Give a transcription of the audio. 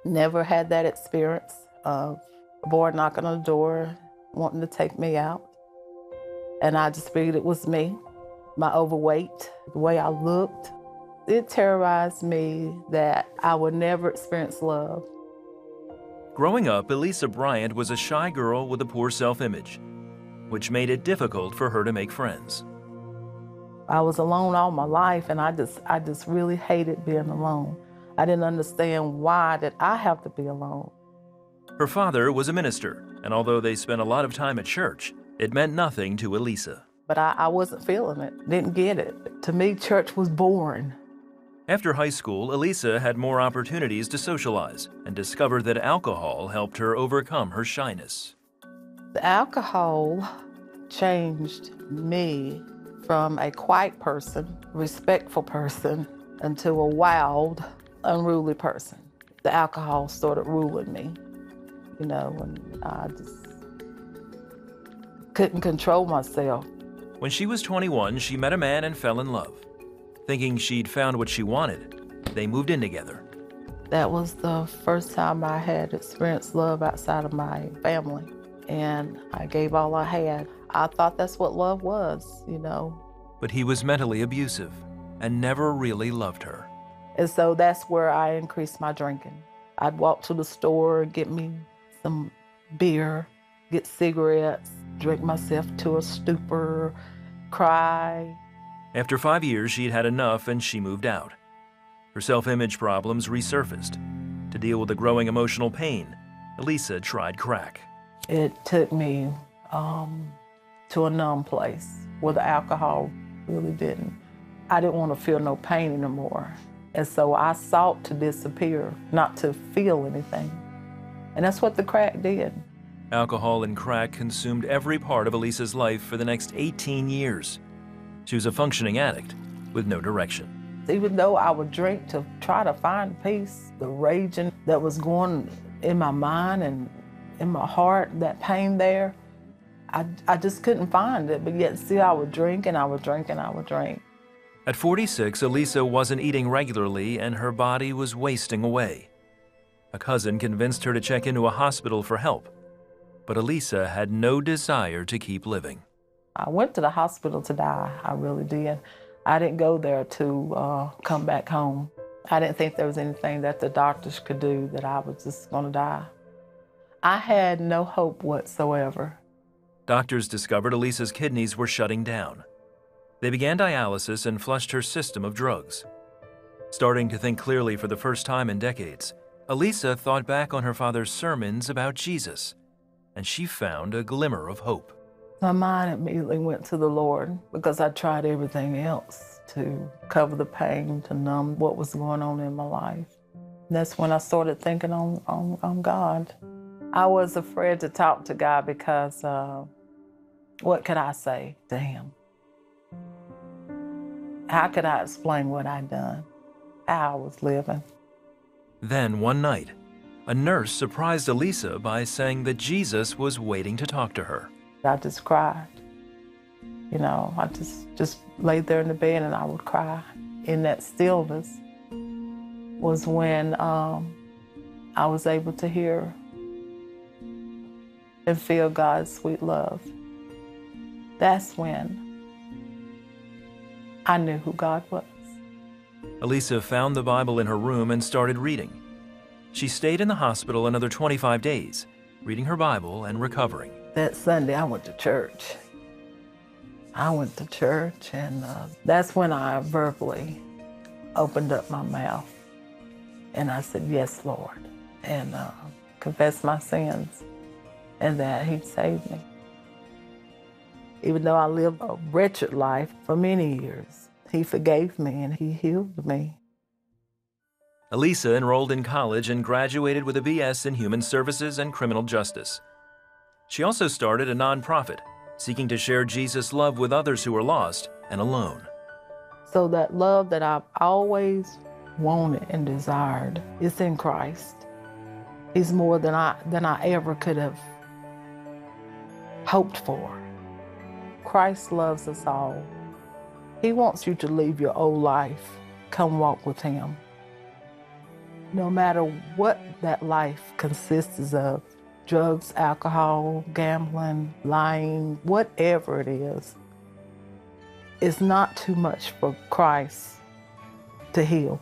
Never had that experience of a boy knocking on the door, wanting to take me out. And I just figured it was me, my overweight, the way I looked. It terrorized me that I would never experience love. Growing up, Elisa Bryant was a shy girl with a poor self-image, which made it difficult for her to make friends. I was alone all my life, and I just really hated being alone. I didn't understand why did I have to be alone. Her father was a minister, and although they spent a lot of time at church, it meant nothing to Elisa. But I wasn't feeling it, didn't get it. To me, church was boring. After high school, Elisa had more opportunities to socialize and discovered that alcohol helped her overcome her shyness. The alcohol changed me from a quiet person, respectful person, into a wild, unruly person. The alcohol started ruling me, and I just couldn't control myself. When she was 21, she met a man and fell in love. Thinking she'd found what she wanted, they moved in together. That was the first time I had experienced love outside of my family, and I gave all I had. I thought that's what love was, But he was mentally abusive and never really loved her. And so that's where I increased my drinking. I'd walk to the store, get me some beer, get cigarettes, drink myself to a stupor, cry. After 5 years, she'd had enough and she moved out. Her self-image problems resurfaced. To deal with the growing emotional pain, Elisa tried crack. It took me to a numb place where the alcohol really didn't. I didn't want to feel no pain anymore. And so I sought to disappear, not to feel anything. And that's what the crack did. Alcohol and crack consumed every part of Elisa's life for the next 18 years. She was a functioning addict with no direction. Even though I would drink to try to find peace, the raging that was going in my mind and in my heart, that pain there, I just couldn't find it. But yet still I would drink and I would drink and I would drink. At 46, Elisa wasn't eating regularly and her body was wasting away. A cousin convinced her to check into a hospital for help, but Elisa had no desire to keep living. I went to the hospital to die, I really did. I didn't go there to come back home. I didn't think there was anything that the doctors could do, that I was just gonna die. I had no hope whatsoever. Doctors discovered Elisa's kidneys were shutting down. They began dialysis and flushed her system of drugs. Starting to think clearly for the first time in decades, Elisa thought back on her father's sermons about Jesus, and she found a glimmer of hope. My mind immediately went to the Lord because I tried everything else to cover the pain, to numb what was going on in my life. And that's when I started thinking on God. I was afraid to talk to God because what could I say to him? How could I explain what I'd done, how I was living? Then one night, a nurse surprised Elisa by saying that Jesus was waiting to talk to her. I just cried. I just laid there in the bed and I would cry. In that stillness was when I was able to hear and feel God's sweet love. That's when I knew who God was. Elisa found the Bible in her room and started reading. She stayed in the hospital another 25 days, reading her Bible and recovering. That Sunday, I went to church. And that's when I verbally opened up my mouth. And I said, yes, Lord, and confessed my sins and that he'd saved me. Even though I lived a wretched life for many years, he forgave me and he healed me. Elisa enrolled in college and graduated with a BS in Human Services and Criminal Justice. She also started a nonprofit, seeking to share Jesus' love with others who are lost and alone. So that love that I've always wanted and desired is in Christ. He's more than I ever could have hoped for. Christ loves us all. He wants you to leave your old life, come walk with him. No matter what that life consists of, drugs, alcohol, gambling, lying, whatever it is, it's not too much for Christ to heal.